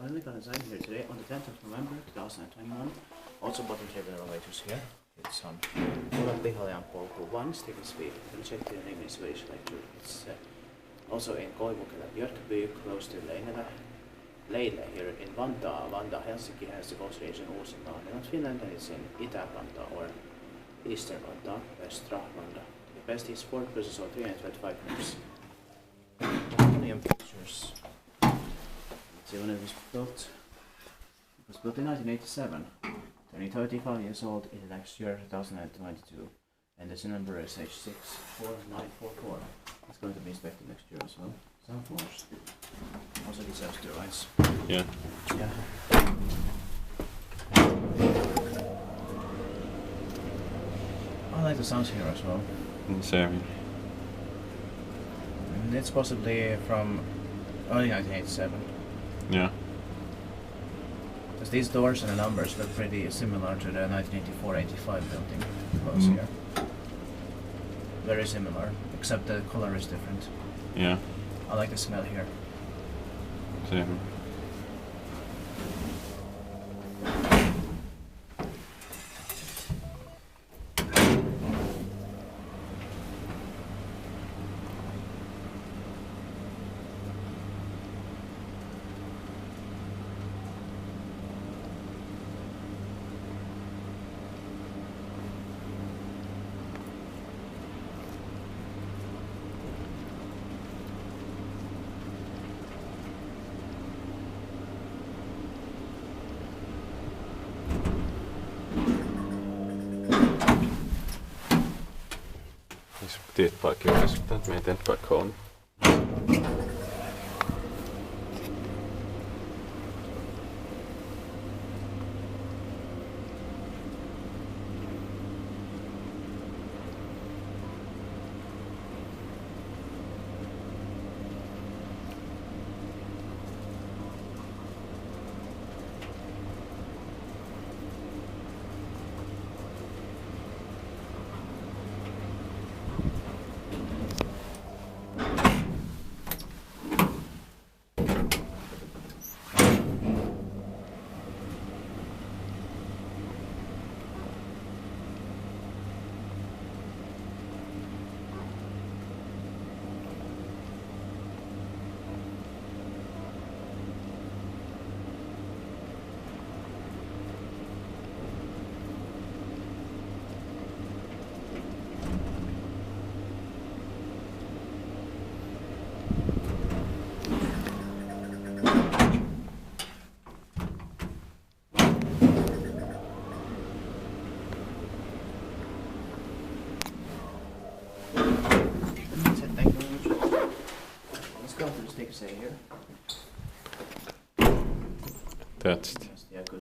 finally got inside here today on the 10th of November 2021. Also bottom table elevators here. It's on Orapihlajanpolku 1, Stephen Speed. We'll check the name in Swedish later. It's also in Koivukylä, Björkby, close to Leile here in Vantaa. Vantaa, Helsinki has the coast region Uusimaa, not Finland, and it's in Itä-Vantaa or Eastern Vantaa, Västra Vantaa. The best is 4 plus or 325 minutes. Plenty pictures. Let's see when it was built. It was built in 1987. Turning 35 years old in the next year, 2022. And the number is H64944. It's going to be inspected next year as well. Some floors. Also these have steroids. Yeah. Yeah. I like the sounds here as well. Same. And it's possibly from early 1987. Yeah. Because these doors and the numbers look pretty similar to the 1984-85 building close here. Very similar, except the color is different. Yeah. I like the smell here. Same. Dit bara kul, resultat med inte bara Kone. Let's go to the stick say here. That's it.